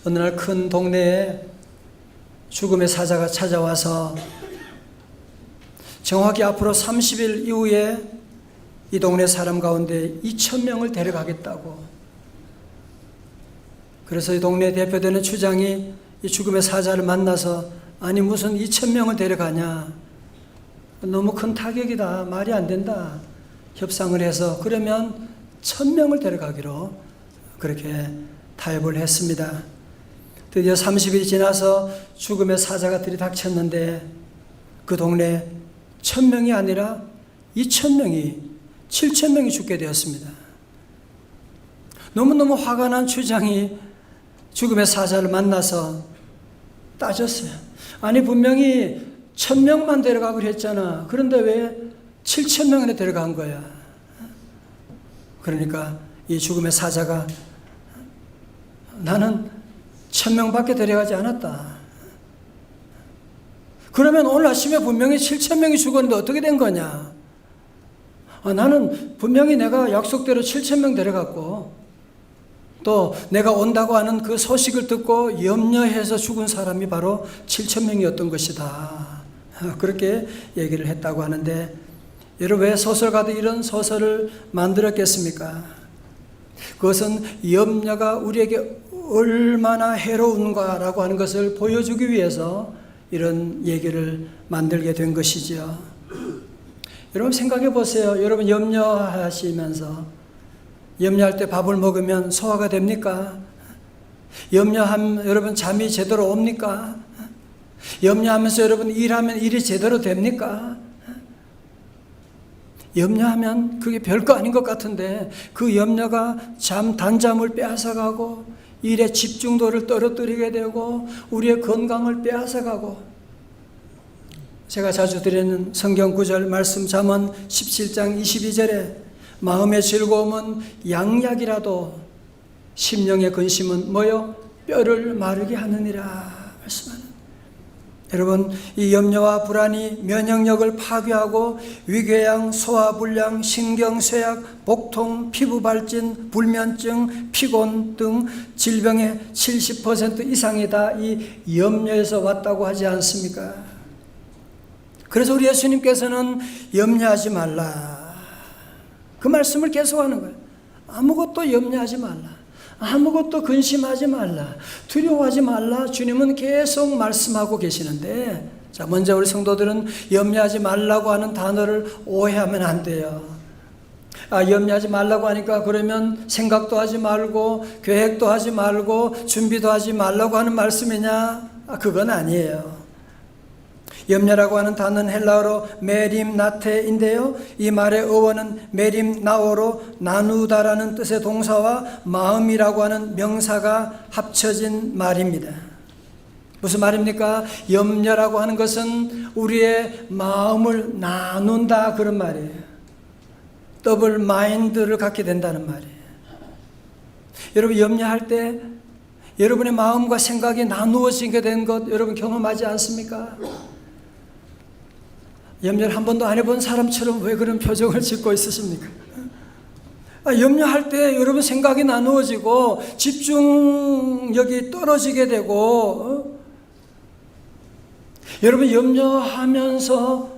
어느 날 큰 동네에 죽음의 사자가 찾아와서 정확히 앞으로 30일 이후에 이 동네 사람 가운데 2,000명을 데려가겠다고. 그래서 이 동네 대표되는 추장이 이 죽음의 사자를 만나서 아니 무슨 2,000명을 데려가냐, 너무 큰 타격이다, 말이 안 된다, 협상을 해서 그러면 1,000명을 데려가기로 그렇게 타협을 했습니다. 드디어 30일이 지나서 죽음의 사자가 들이닥쳤는데 그 동네 1,000명이 아니라 2,000명이 7,000명이 죽게 되었습니다. 너무너무 화가 난 추장이 죽음의 사자를 만나서 따졌어요. 아니 분명히 1,000명만 데려가기로 했잖아. 그런데 왜 7,000명이나 데려간 거야? 그러니까 이 죽음의 사자가 나는 1,000명밖에 데려가지 않았다. 그러면 오늘 아침에 분명히 7,000명이 죽었는데 어떻게 된 거냐? 나는 분명히 내가 약속대로 7,000명 데려갔고 또 내가 온다고 하는 그 소식을 듣고 염려해서 죽은 사람이 바로 7,000명이었던 것이다. 그렇게 얘기를 했다고 하는데, 여러분 왜 소설가도 이런 소설을 만들었겠습니까? 그것은 염려가 우리에게 얼마나 해로운가라고 하는 것을 보여주기 위해서 이런 얘기를 만들게 된 것이죠. 여러분 생각해 보세요. 여러분 염려하시면서 염려할 때 밥을 먹으면 소화가 됩니까? 염려하면 여러분 잠이 제대로 옵니까? 염려하면서 여러분 일하면 일이 제대로 됩니까? 염려하면 그게 별거 아닌 것 같은데 그 염려가 단잠을 빼앗아가고 일의 집중도를 떨어뜨리게 되고 우리의 건강을 빼앗아가고, 제가 자주 드리는 성경 구절 말씀 잠언 17장 22절에 마음의 즐거움은 양약이라도 심령의 근심은 뭐요? 뼈를 마르게 하느니라 말씀하는. 여러분 이 염려와 불안이 면역력을 파괴하고 위궤양, 소화불량, 신경쇠약, 복통, 피부발진, 불면증, 피곤 등 질병의 70% 이상이 다 이 염려에서 왔다고 하지 않습니까? 그래서 우리 예수님께서는 염려하지 말라, 그 말씀을 계속하는 거예요. 아무것도 염려하지 말라, 아무것도 근심하지 말라, 두려워하지 말라. 주님은 계속 말씀하고 계시는데, 자 먼저 우리 성도들은 염려하지 말라고 하는 단어를 오해하면 안 돼요. 염려하지 말라고 하니까 그러면 생각도 하지 말고 계획도 하지 말고 준비도 하지 말라고 하는 말씀이냐? 그건 아니에요. 염려라고 하는 단어는 헬라어로 메림나테인데요, 이 말의 어원은 메림나오로 나누다라는 뜻의 동사와 마음이라고 하는 명사가 합쳐진 말입니다. 무슨 말입니까? 염려라고 하는 것은 우리의 마음을 나눈다, 그런 말이에요. 더블 마인드를 갖게 된다는 말이에요. 여러분 염려할 때 여러분의 마음과 생각이 나누어지게 된 것 여러분 경험하지 않습니까? 염려를 한 번도 안 해본 사람처럼 왜 그런 표정을 짓고 있으십니까? 염려할 때 여러분 생각이 나누어지고 집중력이 떨어지게 되고, 여러분 염려하면서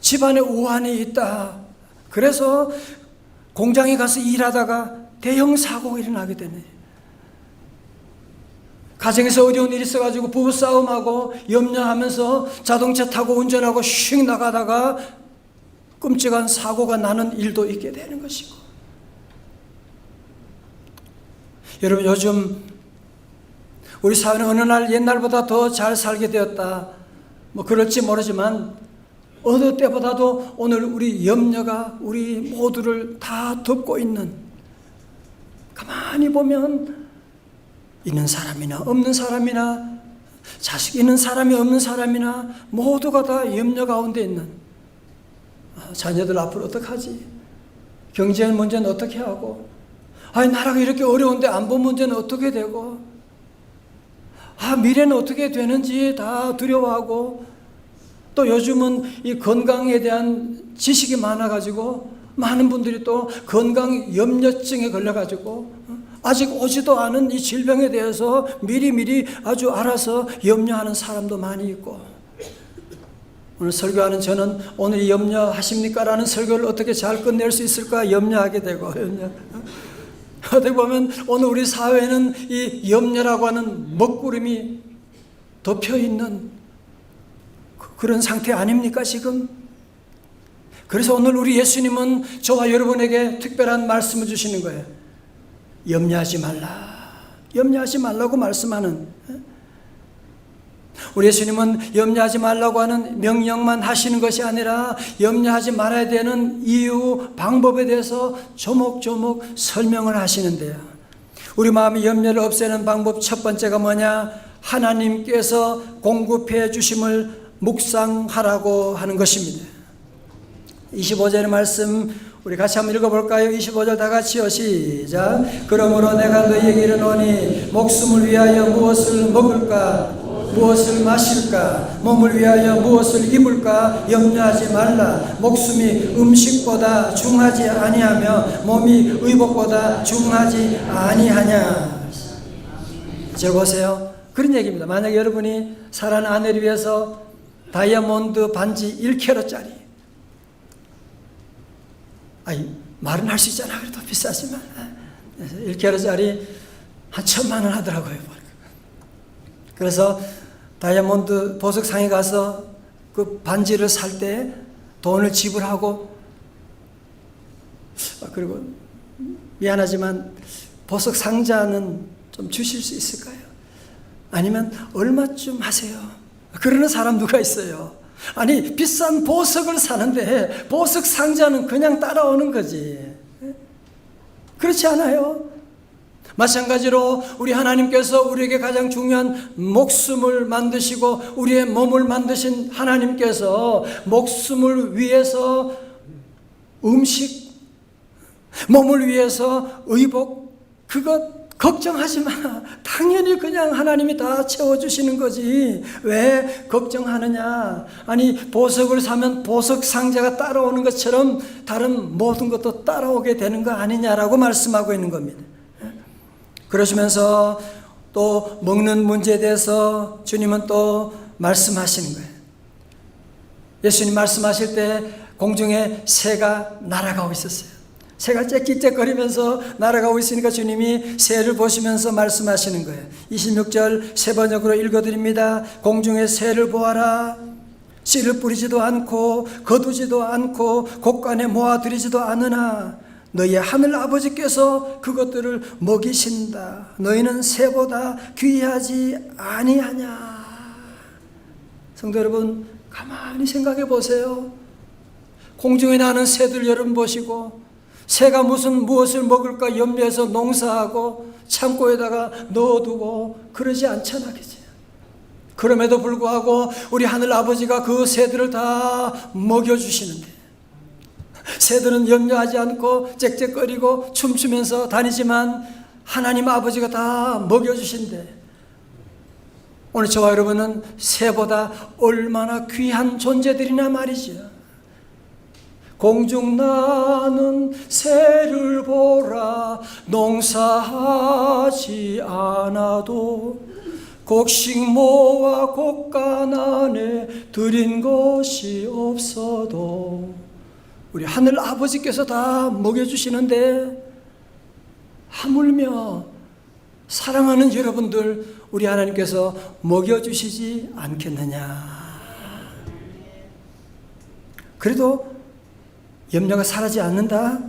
집안에 우환이 있다. 그래서 공장에 가서 일하다가 대형 사고가 일어나게 되네. 가정에서 어려운 일이 있어가지고 부부싸움하고 염려하면서 자동차 타고 운전하고 슉 나가다가 끔찍한 사고가 나는 일도 있게 되는 것이고, 여러분 요즘 우리 사회는 어느 날 옛날보다 더 잘 살게 되었다, 뭐 그럴지 모르지만 어느 때보다도 오늘 우리 염려가 우리 모두를 다 덮고 있는, 가만히 보면 있는 사람이나 없는 사람이나 자식 있는 사람이 없는 사람이나 모두가 다 염려 가운데 있는, 자녀들 앞으로 어떡하지? 경제 문제는 어떻게 하고, 나라가 이렇게 어려운데 안보 문제는 어떻게 되고, 미래는 어떻게 되는지 다 두려워하고, 또 요즘은 이 건강에 대한 지식이 많아가지고 많은 분들이 또 건강 염려증에 걸려가지고 아직 오지도 않은 이 질병에 대해서 미리미리 아주 알아서 염려하는 사람도 많이 있고, 오늘 설교하는 저는 오늘 염려하십니까? 라는 설교를 어떻게 잘 끝낼 수 있을까 염려하게 되고, 어떻게 보면 오늘 우리 사회는 이 염려라고 하는 먹구름이 덮여있는 그런 상태 아닙니까 지금? 그래서 오늘 우리 예수님은 저와 여러분에게 특별한 말씀을 주시는 거예요. 염려하지 말라. 염려하지 말라고 말씀하는, 우리 예수님은 염려하지 말라고 하는 명령만 하시는 것이 아니라 염려하지 말아야 되는 이유, 방법에 대해서 조목조목 설명을 하시는데요. 우리 마음의 염려를 없애는 방법 첫 번째가 뭐냐? 하나님께서 공급해 주심을 묵상하라고 하는 것입니다. 25절의 말씀 우리 같이 한번 읽어볼까요? 25절 다 같이요. 시작. 그러므로 내가 너희에게 이르노니 목숨을 위하여 무엇을 먹을까, 무엇을 마실까, 몸을 위하여 무엇을 입을까 염려하지 말라. 목숨이 음식보다 중하지 아니하며 몸이 의복보다 중하지 아니하냐. 저 보세요. 그런 얘기입니다. 만약에 여러분이 사랑하는 아내를 위해서 다이아몬드 반지 1캐럿짜리, 말은 할 수 있잖아. 그래도 비싸지만 1캐럿짜리 한 1,000만 원 하더라고요. 그래서 다이아몬드 보석상에 가서 그 반지를 살 때 돈을 지불하고, 그리고 미안하지만 보석 상자는 좀 주실 수 있을까요? 아니면 얼마쯤 하세요? 그러는 사람 누가 있어요? 아니, 비싼 보석을 사는데 보석 상자는 그냥 따라오는 거지. 그렇지 않아요? 마찬가지로 우리 하나님께서 우리에게 가장 중요한 목숨을 만드시고 우리의 몸을 만드신 하나님께서 목숨을 위해서 음식, 몸을 위해서 의복, 그것 걱정하지 마. 당연히 그냥 하나님이 다 채워주시는 거지. 왜 걱정하느냐? 아니, 보석을 사면 보석 상자가 따라오는 것처럼 다른 모든 것도 따라오게 되는 거 아니냐라고 말씀하고 있는 겁니다. 그러시면서 또 먹는 문제에 대해서 주님은 또 말씀하시는 거예요. 예수님 말씀하실 때 공중에 새가 날아가고 있었어요. 새가 짹짹거리면서 날아가고 있으니까 주님이 새를 보시면서 말씀하시는 거예요. 26절 세 번역으로 읽어드립니다. 공중의 새를 보아라. 씨를 뿌리지도 않고 거두지도 않고 곡간에 모아들이지도 않으나 너희의 하늘 아버지께서 그것들을 먹이신다. 너희는 새보다 귀하지 아니하냐. 성도 여러분, 가만히 생각해 보세요. 공중에 나는 새들 여러분 보시고, 새가 무엇을 먹을까 염려해서 농사하고 창고에다가 넣어두고 그러지 않잖아, 그치? 그럼에도 불구하고 우리 하늘 아버지가 그 새들을 다 먹여주시는데, 새들은 염려하지 않고 짹짹거리고 춤추면서 다니지만 하나님 아버지가 다 먹여주신대. 오늘 저와 여러분은 새보다 얼마나 귀한 존재들이나 말이죠. 공중 나는 새를 보라. 농사하지 않아도 곡식 모아 곡간 안에 들인 것이 없어도 우리 하늘 아버지께서 다 먹여주시는데, 하물며 사랑하는 여러분들 우리 하나님께서 먹여주시지 않겠느냐. 그래도 염려가 사라지지 않는다.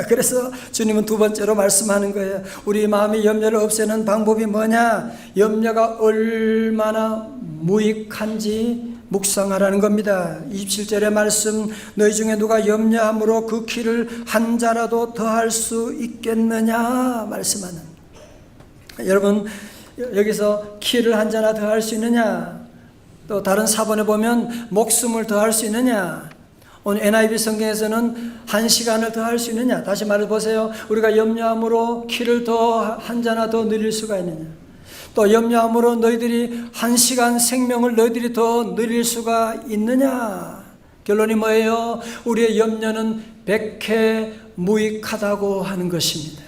그래서 주님은 두 번째로 말씀하는 거예요. 우리 마음의 염려를 없애는 방법이 뭐냐? 염려가 얼마나 무익한지 묵상하라는 겁니다. 27절의 말씀, 너희 중에 누가 염려함으로 그 키를 한 자라도 더할 수 있겠느냐 말씀하는. 여러분, 여기서 키를 한 자나 더할 수 있느냐, 또 다른 사본에 보면 목숨을 더할 수 있느냐, 오늘 NIV 성경에서는 한 시간을 더 할 수 있느냐. 다시 말해 보세요. 우리가 염려함으로 키를 더 한 자나 더 늘릴 수가 있느냐. 또 염려함으로 너희들이 한 시간 생명을 너희들이 더 늘릴 수가 있느냐. 결론이 뭐예요? 우리의 염려는 백해 무익하다고 하는 것입니다.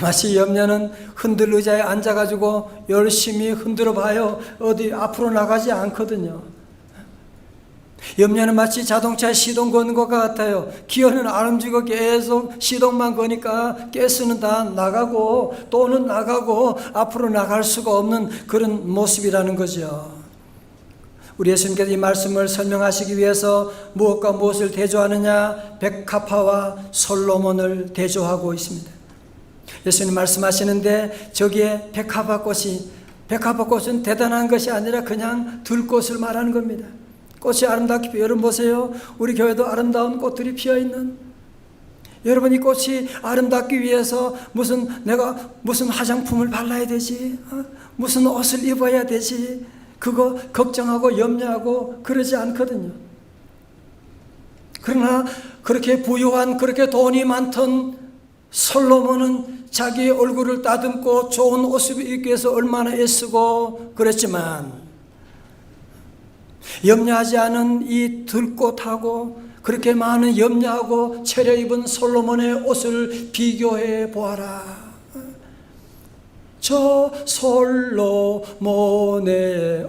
마치 염려는 흔들 의자에 앉아가지고 열심히 흔들어 봐요. 어디 앞으로 나가지 않거든요. 염려는 마치 자동차에 시동 거는 것과 같아요. 기어는 안 움직이고 계속 시동만 거니까 가스는 다 나가고 또는 나가고 앞으로 나갈 수가 없는 그런 모습이라는 거죠. 우리 예수님께서 이 말씀을 설명하시기 위해서 무엇과 무엇을 대조하느냐? 백합화와 솔로몬을 대조하고 있습니다. 예수님 말씀하시는데 저기에 백합화꽃은 대단한 것이 아니라 그냥 들꽃을 말하는 겁니다. 꽃이 아름답게 피어, 여러분 보세요. 우리 교회도 아름다운 꽃들이 피어있는, 여러분 이 꽃이 아름답기 위해서 내가 무슨 화장품을 발라야 되지, 무슨 옷을 입어야 되지, 그거 걱정하고 염려하고 그러지 않거든요. 그러나 그렇게 부유한, 그렇게 돈이 많던 솔로몬은 자기의 얼굴을 따듬고 좋은 옷을 입기 위해서 얼마나 애쓰고 그랬지만, 염려하지 않은 이 들꽃하고 그렇게 많은 염려하고 차려입은 솔로몬의 옷을 비교해 보아라. 저 솔로몬의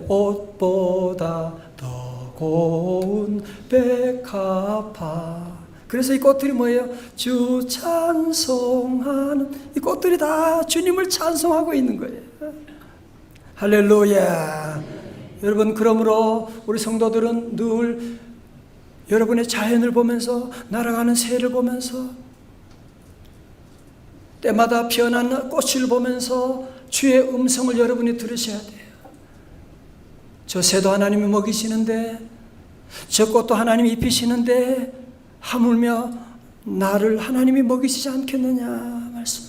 옷보다 더 고운 백합화. 그래서 이 꽃들이 뭐예요? 주 찬송하는, 이 꽃들이 다 주님을 찬송하고 있는 거예요. 할렐루야. 여러분, 그러므로 우리 성도들은 늘 여러분의 자연을 보면서, 날아가는 새를 보면서, 때마다 피어난 꽃을 보면서 주의 음성을 여러분이 들으셔야 돼요. 저 새도 하나님이 먹이시는데, 저 꽃도 하나님이 입히시는데 하물며 나를 하나님이 먹이시지 않겠느냐 말씀.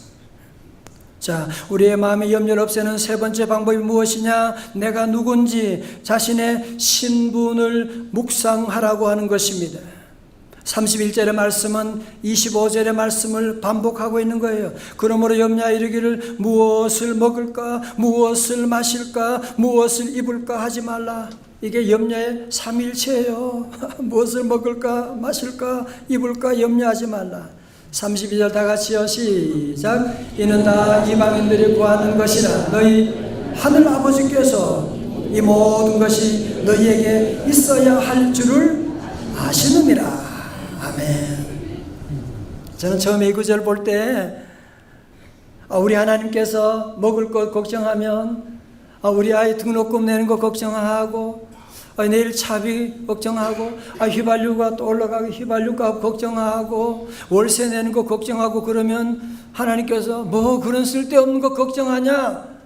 자, 우리의 마음의 염려를 없애는 세 번째 방법이 무엇이냐? 내가 누군지 자신의 신분을 묵상하라고 하는 것입니다. 31절의 말씀은 25절의 말씀을 반복하고 있는 거예요. 그러므로 염려하여 이르기를 무엇을 먹을까, 무엇을 마실까, 무엇을 입을까 하지 말라. 이게 염려의 삼일체예요. 무엇을 먹을까, 마실까, 입을까 염려하지 말라. 32절 다 같이요. 시작. 이는 다 이방인들이 구하는 것이라. 너희 하늘 아버지께서 이 모든 것이 너희에게 있어야 할 줄을 아시느니라. 아멘. 저는 처음에 이 구절 볼 때 우리 하나님께서 먹을 것 걱정하면, 우리 아이 등록금 내는 거 걱정하고, 내일 차비 걱정하고, 휘발유가 또 올라가고 휘발유값 걱정하고, 월세 내는 거 걱정하고, 그러면 하나님께서 뭐 그런 쓸데없는 거 걱정하냐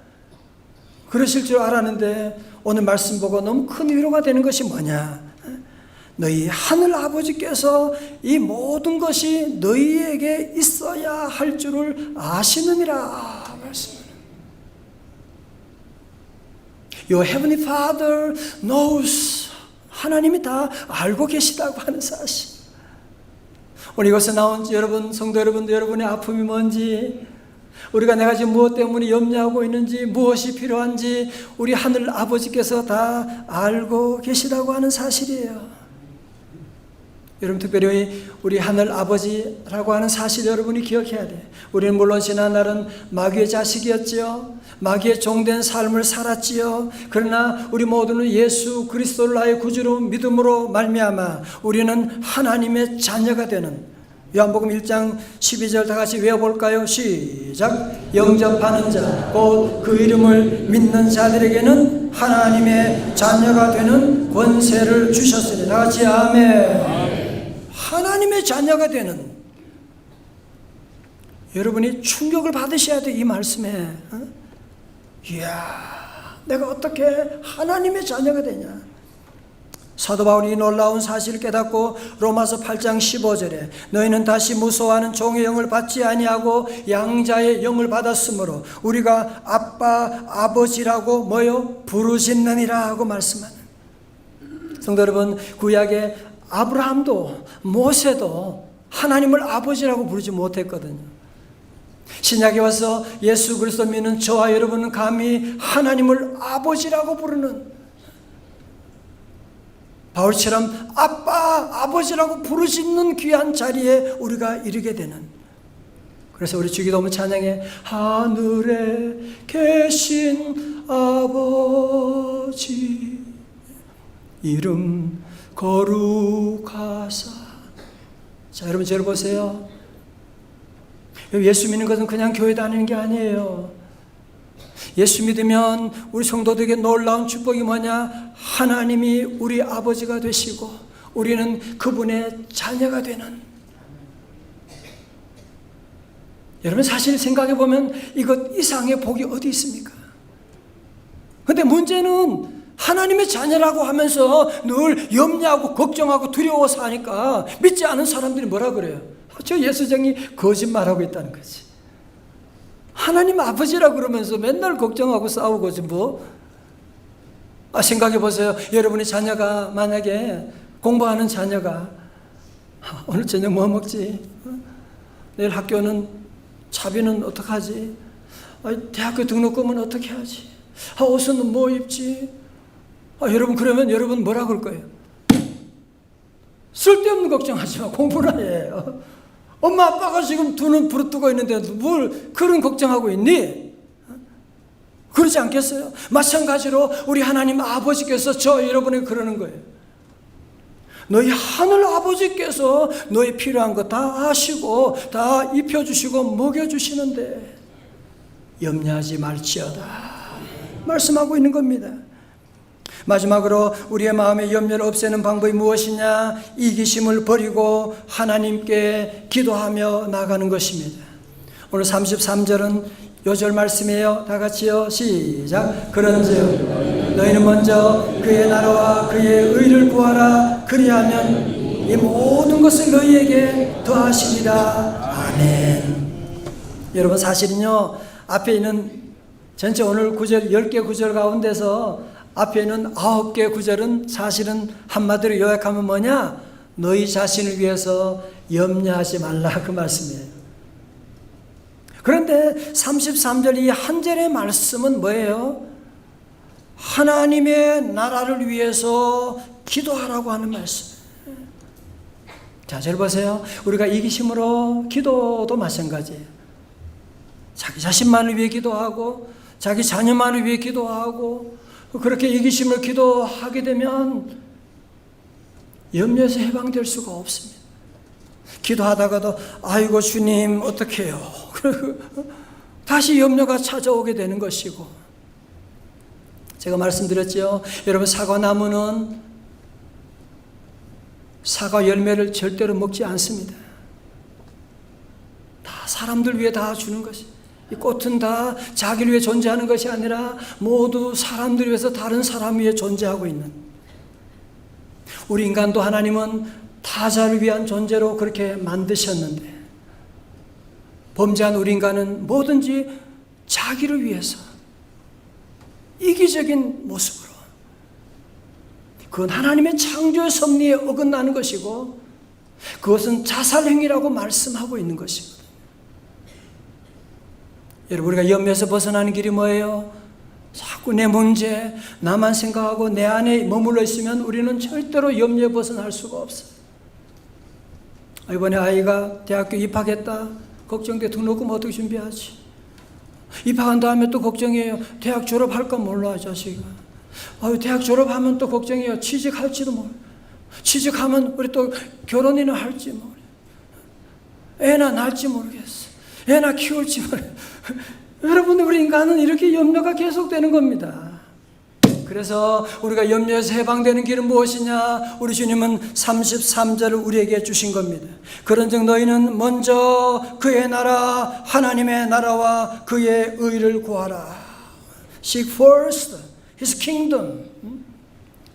그러실 줄 알았는데, 오늘 말씀 보고 너무 큰 위로가 되는 것이 뭐냐? 너희 하늘 아버지께서 이 모든 것이 너희에게 있어야 할 줄을 아시느니라 말씀. Your Heavenly Father knows. 하나님이 다 알고 계시다고 하는 사실. 오늘 이것에 나온 여러분, 성도 여러분도 여러분의 아픔이 뭔지, 우리가 내가 지금 무엇 때문에 염려하고 있는지, 무엇이 필요한지 우리 하늘 아버지께서 다 알고 계시다고 하는 사실이에요. 여러분, 특별히 우리 하늘 아버지라고 하는 사실 여러분이 기억해야 돼요. 우리는 물론 지난날은 마귀의 자식이었지요. 마귀의 종된 삶을 살았지요. 그러나 우리 모두는 예수 그리스도를 나의 구주로 믿음으로 말미암아 우리는 하나님의 자녀가 되는, 요한복음 1장 12절 다 같이 외워볼까요? 시작. 영접하는 자 곧 그 이름을 믿는 자들에게는 하나님의 자녀가 되는 권세를 주셨으니. 다 같이 아멘. 하나님의 자녀가 되는, 여러분이 충격을 받으셔야 돼. 이 말씀에. 이야, 내가 어떻게 하나님의 자녀가 되냐. 사도 바울이 놀라운 사실을 깨닫고 로마서 8장 15절에 너희는 다시 무소하는 종의 영을 받지 아니하고 양자의 영을 받았으므로 우리가 아빠 아버지라고 뭐요? 부르짖느니라 하고 말씀하는. 성도 여러분, 구약의 아브라함도 모세도 하나님을 아버지라고 부르지 못했거든요. 신약에 와서 예수 그리스도 믿는 저와 여러분은 감히 하나님을 아버지라고 부르는, 바울처럼 아빠 아버지라고 부르짖는 귀한 자리에 우리가 이르게 되는. 그래서 우리 주기도문 찬양에 하늘에 계신 아버지 이름 거룩하사. 자, 여러분 저를 보세요. 예수 믿는 것은 그냥 교회 다니는 게 아니에요. 예수 믿으면 우리 성도들에게 놀라운 축복이 뭐냐? 하나님이 우리 아버지가 되시고 우리는 그분의 자녀가 되는. 여러분 사실 생각해 보면 이것 이상의 복이 어디 있습니까? 근데 문제는 하나님의 자녀라고 하면서 늘 염려하고 걱정하고 두려워서 하니까 믿지 않은 사람들이 뭐라 그래요? 저 예수쟁이 거짓말하고 있다는 거지. 하나님 아버지라 그러면서 맨날 걱정하고 싸우고 뭐. 생각해 보세요. 여러분의 자녀가 만약에 공부하는 자녀가 오늘 저녁 뭐 먹지? 내일 학교는 차비는 어떡하지? 대학교 등록금은 어떻게 하지? 옷은 뭐 입지? 여러분 그러면 여러분 뭐라 그럴 거예요? 쓸데없는 걱정하지 마. 공부나 해. 엄마 아빠가 지금 두 눈 부릅뜨고 있는데 뭘 그런 걱정하고 있니? 그러지 않겠어요? 마찬가지로 우리 하나님 아버지께서 저 여러분에게 그러는 거예요. 너희 하늘 아버지께서 너희 필요한 거 다 아시고 다 입혀주시고 먹여주시는데 염려하지 말지어다 말씀하고 있는 겁니다. 마지막으로 우리의 마음의 염려를 없애는 방법이 무엇이냐? 이기심을 버리고 하나님께 기도하며 나가는 것입니다. 오늘 33절은 요절 말씀이에요. 다 같이요. 시작. 그런즉 너희는 먼저 그의 나라와 그의 의를 구하라. 그리하면 이 모든 것을 너희에게 더하시리라. 아멘. 여러분 사실은요, 앞에 있는 전체 오늘 구절 10개 구절 가운데서 앞에 있는 9개 구절은 사실은 한마디로 요약하면 뭐냐? 너희 자신을 위해서 염려하지 말라 그 말씀이에요. 그런데 33절 이 한 절의 말씀은 뭐예요? 하나님의 나라를 위해서 기도하라고 하는 말씀. 자, 잘 보세요. 우리가 이기심으로 기도도 마찬가지예요. 자기 자신만을 위해 기도하고 자기 자녀만을 위해 기도하고 그렇게 이기심을 기도하게 되면 염려에서 해방될 수가 없습니다. 기도하다가도 아이고 주님 어떻게 해요? 다시 염려가 찾아오게 되는 것이고, 제가 말씀드렸죠. 여러분 사과나무는 사과 열매를 절대로 먹지 않습니다. 다 사람들 위해 다 주는 것이, 이 꽃은 다 자기를 위해 존재하는 것이 아니라 모두 사람들 위해서 다른 사람 위해 존재하고 있는, 우리 인간도 하나님은 타자를 위한 존재로 그렇게 만드셨는데 범죄한 우리 인간은 뭐든지 자기를 위해서 이기적인 모습으로, 그건 하나님의 창조의 섭리에 어긋나는 것이고 그것은 자살행위라고 말씀하고 있는 것이거든요. 여러분 우리가 염려에서 벗어나는 길이 뭐예요? 자꾸 내 문제, 나만 생각하고 내 안에 머물러 있으면 우리는 절대로 염려에 벗어날 수가 없어요. 이번에 아이가 대학교 입학했다. 걱정돼. 등록금 어떻게 준비하지? 입학한 다음에 또 걱정이에요. 대학 졸업할까 몰라 자식아. 대학 졸업하면 또 걱정이에요. 취직할지도 몰라. 취직하면 우리 또 결혼이나 할지 모르. 애나 낳을지 모르겠어. 애나 키울지 모르. 여러분 우리 인간은 이렇게 염려가 계속되는 겁니다. 그래서 우리가 염려에서 해방되는 길은 무엇이냐? 우리 주님은 33절을 우리에게 주신 겁니다. 그런즉 너희는 먼저 그의 나라, 하나님의 나라와 그의 의를 구하라. Seek first His kingdom.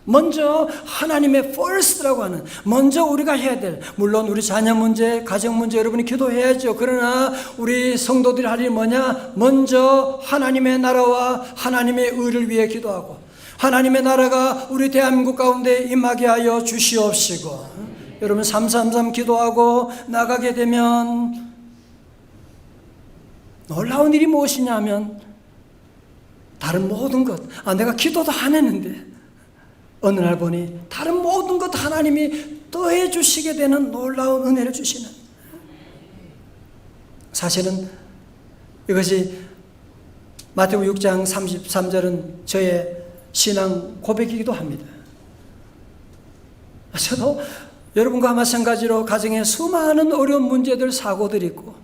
먼저 하나님의 first라고 하는, 먼저 우리가 해야 될, 물론 우리 자녀 문제, 가정 문제 여러분이 기도해야죠. 그러나 우리 성도들이 할 일이 뭐냐? 먼저 하나님의 나라와 하나님의 의를 위해 기도하고 하나님의 나라가 우리 대한민국 가운데 임하게 하여 주시옵시고, 여러분 333 기도하고 나가게 되면 놀라운 일이 무엇이냐면 다른 모든 것, 내가 기도도 안 했는데 어느 날 보니 다른 모든 것 하나님이 더해 주시게 되는 놀라운 은혜를 주시는, 사실은 이것이 마태복음 6장 33절은 저의 신앙 고백이기도 합니다. 저도 여러분과 마찬가지로 가정에 수많은 어려운 문제들, 사고들이 있고,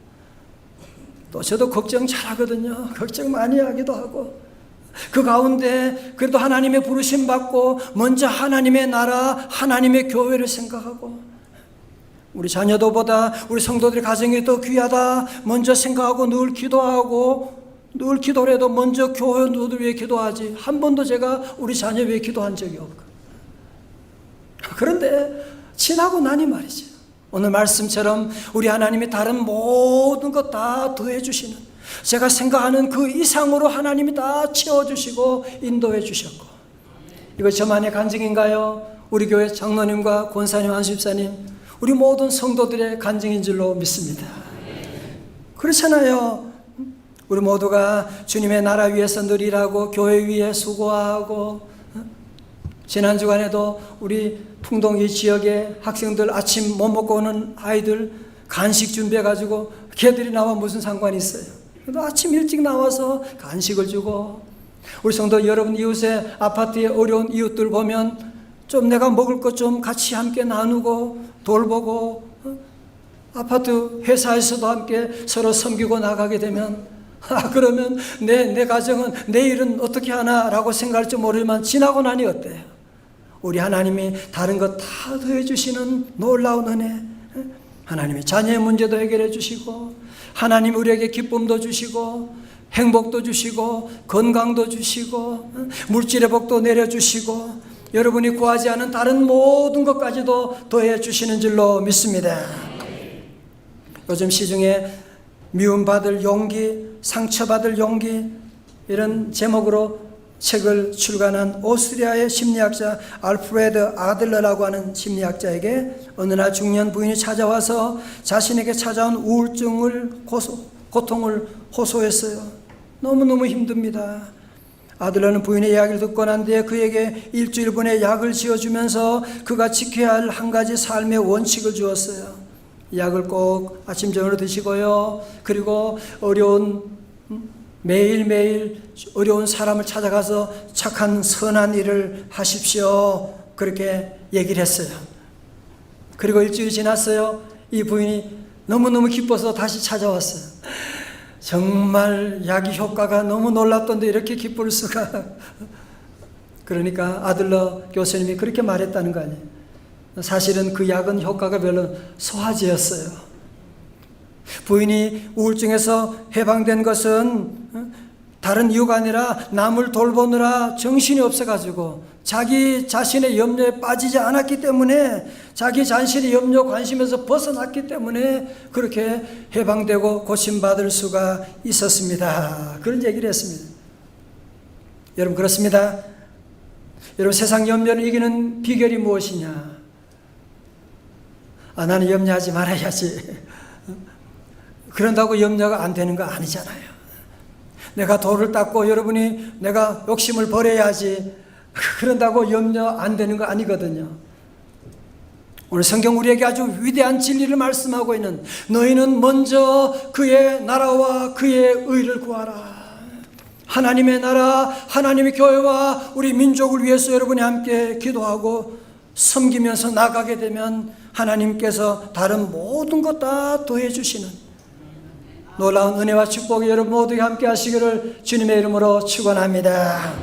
또 저도 걱정 잘하거든요. 걱정 많이 하기도 하고, 그 가운데 그래도 하나님의 부르심 받고 먼저 하나님의 나라, 하나님의 교회를 생각하고, 우리 자녀도보다 우리 성도들의 가정이 더 귀하다 먼저 생각하고 늘 기도하고, 늘 기도를 해도 먼저 교회들 위해 기도하지 한 번도 제가 우리 자녀 위해 기도한 적이 없고. 그런데 지나고 나니 말이죠, 오늘 말씀처럼 우리 하나님이 다른 모든 것 다 더해 주시는, 제가 생각하는 그 이상으로 하나님이 다 채워주시고 인도해 주셨고, 이거 저만의 간증인가요? 우리 교회 장로님과 권사님, 안수집사님, 우리 모든 성도들의 간증인 줄로 믿습니다. 그렇잖아요. 우리 모두가 주님의 나라 위해서 늘 일하고 교회 위해 수고하고, 지난 주간에도 우리 풍동 이 지역의 학생들 아침 못 먹고 오는 아이들 간식 준비해가지고, 걔들이 나와 무슨 상관이 있어요? 그래도 아침 일찍 나와서 간식을 주고, 우리 성도 여러분 이웃에 아파트에 어려운 이웃들 보면 좀 내가 먹을 것 좀 같이 함께 나누고 돌보고, 아파트 회사에서도 함께 서로 섬기고 나가게 되면, 그러면 내 가정은 내일은 어떻게 하나라고 생각할지 모르지만 지나고 나니 어때요? 우리 하나님이 다른 것 다 더해 주시는 놀라운 은혜, 하나님이 자녀의 문제도 해결해 주시고, 하나님 우리에게 기쁨도 주시고 행복도 주시고 건강도 주시고 물질의 복도 내려주시고 여러분이 구하지 않은 다른 모든 것까지도 더해 주시는 줄로 믿습니다. 요즘 시중에 미움받을 용기, 상처받을 용기, 이런 제목으로 책을 출간한 오스트리아의 심리학자 알프레드 아들러라고 하는 심리학자에게 어느 날 중년 부인이 찾아와서 자신에게 찾아온 우울증을 고통을 호소했어요. 너무너무 힘듭니다. 아들러는 부인의 이야기를 듣고 난 뒤에 그에게 일주일분의 약을 지어주면서 그가 지켜야 할 한 가지 삶의 원칙을 주었어요. 약을 꼭 아침 저녁으로 드시고요, 그리고 매일매일 어려운 사람을 찾아가서 착한 선한 일을 하십시오, 그렇게 얘기를 했어요. 그리고 일주일이 지났어요. 이 부인이 너무너무 기뻐서 다시 찾아왔어요. 정말 약의 효과가 너무 놀랍던데 이렇게 기쁠 수가. 그러니까 아들러 교수님이 그렇게 말했다는 거 아니에요. 사실은 그 약은 효과가 별로 소화제였어요. 부인이 우울증에서 해방된 것은 다른 이유가 아니라 남을 돌보느라 정신이 없어가지고 자기 자신의 염려에 빠지지 않았기 때문에, 자기 자신의 염려 관심에서 벗어났기 때문에 그렇게 해방되고 고침받을 수가 있었습니다. 그런 얘기를 했습니다. 여러분 그렇습니다. 여러분 세상 염려를 이기는 비결이 무엇이냐? 나는 염려하지 말아야지, 그런다고 염려가 안 되는 거 아니잖아요. 내가 돌을 닦고 여러분이 내가 욕심을 버려야지, 그런다고 염려 안 되는 거 아니거든요. 오늘 성경 우리에게 아주 위대한 진리를 말씀하고 있는, 너희는 먼저 그의 나라와 그의 의를 구하라. 하나님의 나라, 하나님의 교회와 우리 민족을 위해서 여러분이 함께 기도하고 섬기면서 나가게 되면 하나님께서 다른 모든 것 다 더해 주시는 놀라운 은혜와 축복이 여러분 모두에게 함께 하시기를 주님의 이름으로 축원합니다.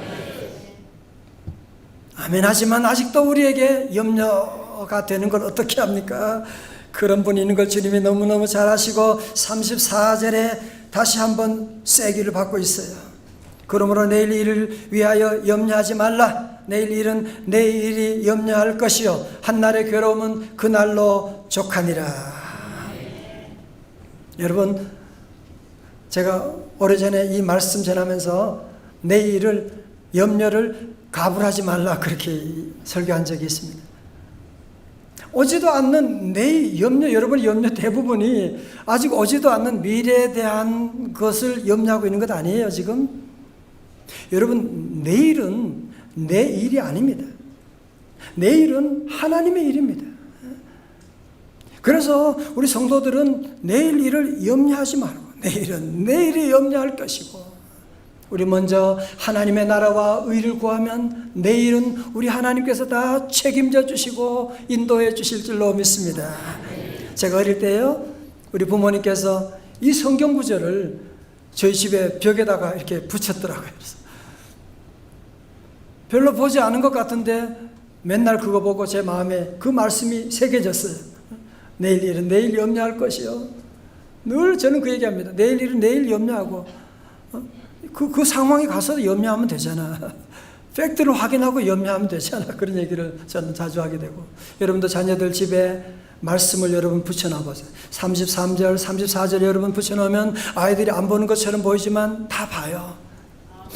아멘. 하지만 아직도 우리에게 염려가 되는 걸 어떻게 합니까? 그런 분이 있는 걸 주님이 너무너무 잘 아시고 34절에 다시 한번 세기를 받고 있어요. 그러므로 내일 일을 위하여 염려하지 말라. 내일 일은 내일이 염려할 것이요 한날의 괴로움은 그날로 족하니라. 여러분, 제가 오래전에 이 말씀 전하면서 내일을, 염려를 가불하지 말라 그렇게 설교한 적이 있습니다. 오지도 않는 내일 염려, 여러분의 염려 대부분이 아직 오지도 않는 미래에 대한 것을 염려하고 있는 것 아니에요 지금? 여러분, 내일은 내 일이 아닙니다. 내일은 하나님의 일입니다. 그래서 우리 성도들은 내일 일을 염려하지 말고 내일이 염려할 것이고, 우리 먼저 하나님의 나라와 의를 구하면 내일은 우리 하나님께서 다 책임져 주시고 인도해 주실 줄로 믿습니다. 제가 어릴 때요, 우리 부모님께서 이 성경 구절을 저희 집에 벽에다가 이렇게 붙였더라고요. 그래서 별로 보지 않은 것 같은데 맨날 그거 보고 제 마음에 그 말씀이 새겨졌어요. 내일 일은 내일 염려할 것이요. 늘 저는 그 얘기합니다. 내일 일은 내일 염려하고, 그 상황에 가서 염려하면 되잖아. 팩트를 확인하고 염려하면 되잖아. 그런 얘기를 저는 자주 하게 되고, 여러분도 자녀들 집에 말씀을 여러분 붙여놔 보세요. 33절, 34절 여러분 붙여놓으면 아이들이 안 보는 것처럼 보이지만 다 봐요.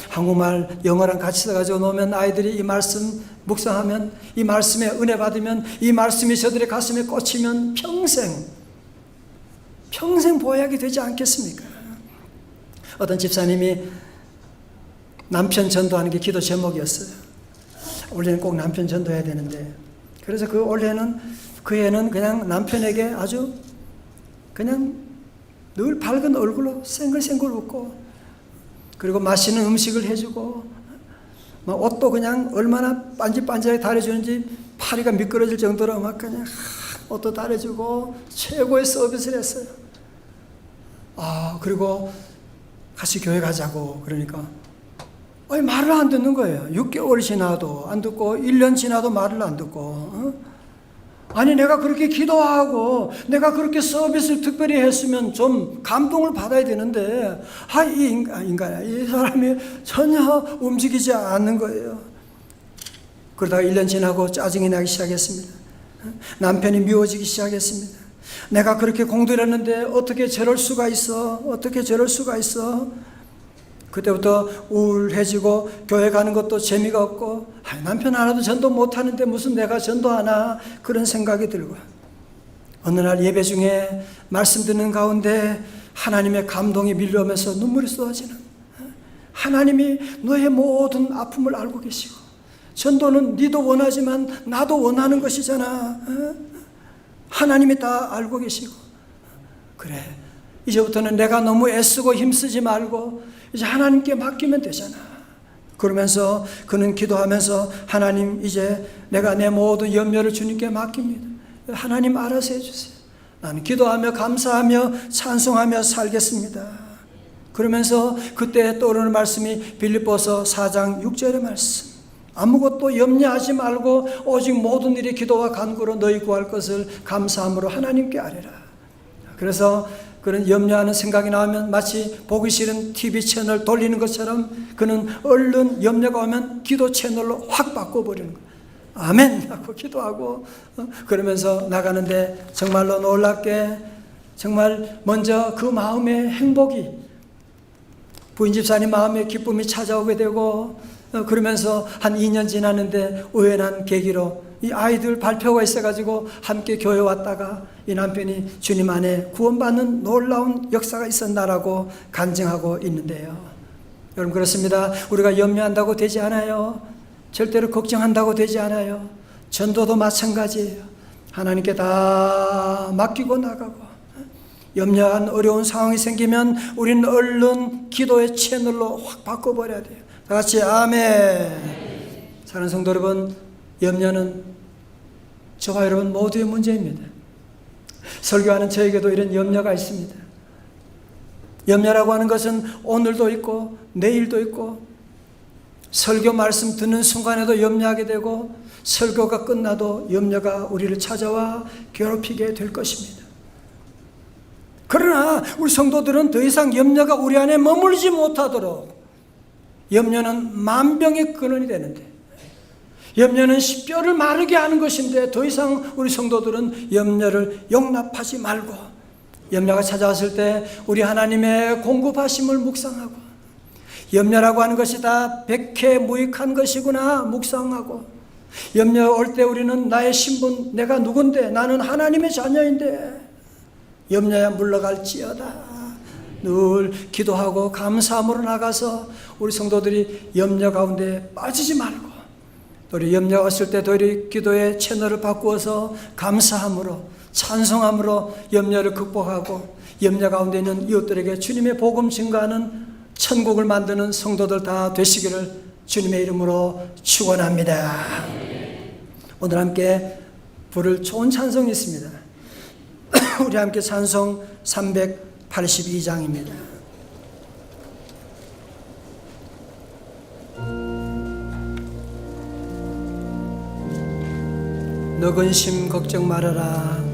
한국말, 영어랑 같이 써가지고 놓으면 아이들이 이 말씀 묵상하면, 이 말씀에 은혜 받으면, 이 말씀이 저들의 가슴에 꽂히면 평생 보약이 되지 않겠습니까? 어떤 집사님이 남편 전도하는 게 기도 제목이었어요. 올해는 꼭 남편 전도해야 되는데, 그래서 그 해는 그냥 남편에게 아주 그냥 늘 밝은 얼굴로 생글생글 웃고, 그리고 맛있는 음식을 해주고, 옷도 그냥 얼마나 반질반질하게 달아주는지 파리가 미끄러질 정도로 막 그냥 옷도 달아주고 최고의 서비스를 했어요. 그리고 같이 교회 가자고 그러니까 말을 안 듣는 거예요. 6개월 지나도 안 듣고 1년 지나도 말을 안 듣고. 아니, 내가 그렇게 기도하고 내가 그렇게 서비스를 특별히 했으면 좀 감동을 받아야 되는데, 이 사람이 전혀 움직이지 않는 거예요. 그러다가 1년 지나고 짜증이 나기 시작했습니다. 남편이 미워지기 시작했습니다. 내가 그렇게 공부를 했는데 어떻게 저럴 수가 있어? 그때부터 우울해지고 교회 가는 것도 재미가 없고, 남편 하나도 전도 못하는데 무슨 내가 전도하나, 그런 생각이 들고, 어느 날 예배 중에 말씀 듣는 가운데 하나님의 감동이 밀려오면서 눈물이 쏟아지는, 하나님이 너의 모든 아픔을 알고 계시고, 전도는 네도 원하지만 나도 원하는 것이잖아. 하나님이 다 알고 계시고, 그래, 이제부터는 내가 너무 애쓰고 힘쓰지 말고 이제 하나님께 맡기면 되잖아. 그러면서 그는 기도하면서, 하나님, 이제 내가 내 모든 염려를 주님께 맡깁니다. 하나님 알아서 해주세요. 나는 기도하며 감사하며 찬송하며 살겠습니다. 그러면서 그때 떠오르는 말씀이 빌립보서 4장 6절의 말씀. 아무것도 염려하지 말고 오직 모든 일이 기도와 간구로 너희 구할 것을 감사함으로 하나님께 아뢰라. 그래서 그런 염려하는 생각이 나오면 마치 보기 싫은 TV 채널 돌리는 것처럼 그는 얼른 염려가 오면 기도 채널로 확 바꿔버리는 거예요. 아멘 하고 기도하고, 그러면서 나가는데 정말로 놀랍게, 정말 먼저 그 마음의 행복이, 부인 집사님 마음의 기쁨이 찾아오게 되고, 그러면서 한 2년 지났는데 우연한 계기로 이 아이들 발표가 있어가지고 함께 교회 왔다가 이 남편이 주님 안에 구원받는 놀라운 역사가 있었나라고 간증하고 있는데요. 여러분, 그렇습니다. 우리가 염려한다고 되지 않아요. 절대로 걱정한다고 되지 않아요. 전도도 마찬가지예요. 하나님께 다 맡기고 나가고, 염려한 어려운 상황이 생기면 우리는 얼른 기도의 채널로 확 바꿔버려야 돼요. 다 같이 아멘. 사랑하는 성도 여러분, 염려는 저와 여러분 모두의 문제입니다. 설교하는 저에게도 이런 염려가 있습니다. 염려라고 하는 것은 오늘도 있고 내일도 있고, 설교 말씀 듣는 순간에도 염려하게 되고, 설교가 끝나도 염려가 우리를 찾아와 괴롭히게 될 것입니다. 그러나 우리 성도들은 더 이상 염려가 우리 안에 머물지 못하도록, 염려는 만병의 근원이 되는데, 염려는 뼈를 마르게 하는 것인데, 더 이상 우리 성도들은 염려를 용납하지 말고, 염려가 찾아왔을 때 우리 하나님의 공급하심을 묵상하고, 염려라고 하는 것이 다 백해무익한 것이구나 묵상하고, 염려 올 때 우리는 나의 신분, 내가 누군데, 나는 하나님의 자녀인데 염려야 물러갈지어다 늘 기도하고 감사함으로 나가서 우리 성도들이 염려 가운데 빠지지 말고, 우리 염려가 왔을 때 우리 기도의 채널을 바꾸어서 감사함으로 찬송함으로 염려를 극복하고, 염려 가운데 있는 이웃들에게 주님의 복음 증거하는 천국을 만드는 성도들 다 되시기를 주님의 이름으로 축원합니다. 오늘 함께 부를 좋은 찬송이 있습니다. 우리 함께 찬송 382장입니다. 너 근심 걱정 말아라.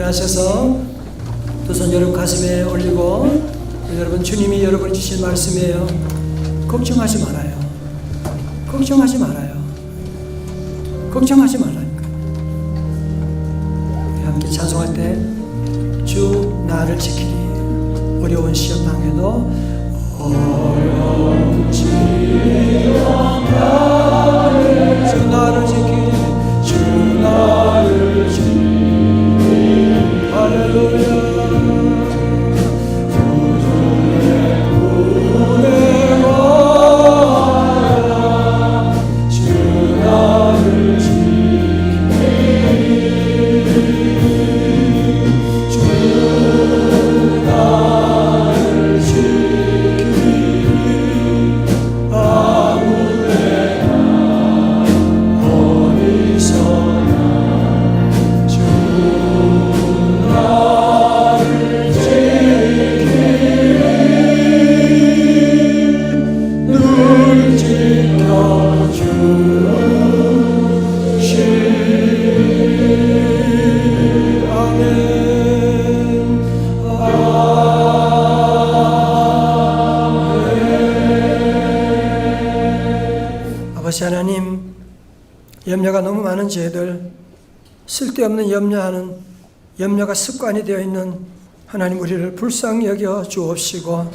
일어나셔서 두 손 여러분 가슴에 올리고 여러분 주님이 여러분이 주신 말씀이에요. 걱정하지 말아요. 걱정하지 말아요. 걱정하지 말라니까. 함께 찬송할 때 주 나를 지키리. 어려운 시험 당해도 어려운 시험 당해도 주 나를 지키리. 주 나를 지키리. 할렐루야. 아버지 하나님, 염려가 너무 많은 저희들, 쓸데없는 염려하는 염려가 습관이 되어 있는 하나님, 우리를 불쌍히 여겨 주옵시고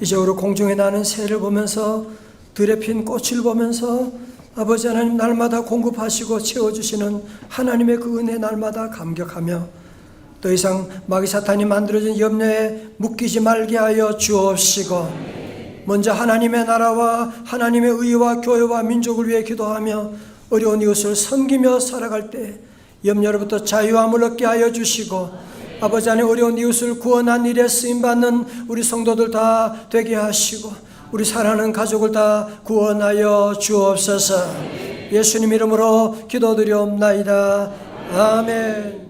이제 우리 공중에 나는 새를 보면서 들에 핀 꽃을 보면서 아버지 하나님 날마다 공급하시고 채워주시는 하나님의 그 은혜 날마다 감격하며 더 이상 마귀 사탄이 만들어진 염려에 묶이지 말게 하여 주옵시고 먼저 하나님의 나라와 하나님의 의와 교회와 민족을 위해 기도하며 어려운 이웃을 섬기며 살아갈 때 염려로부터 자유함을 얻게 하여 주시고 아버지 하나님 어려운 이웃을 구원한 일에 쓰임받는 우리 성도들 다 되게 하시고 우리 사랑하는 가족을 다 구원하여 주옵소서. 예수님 이름으로 기도드리옵나이다. 아멘.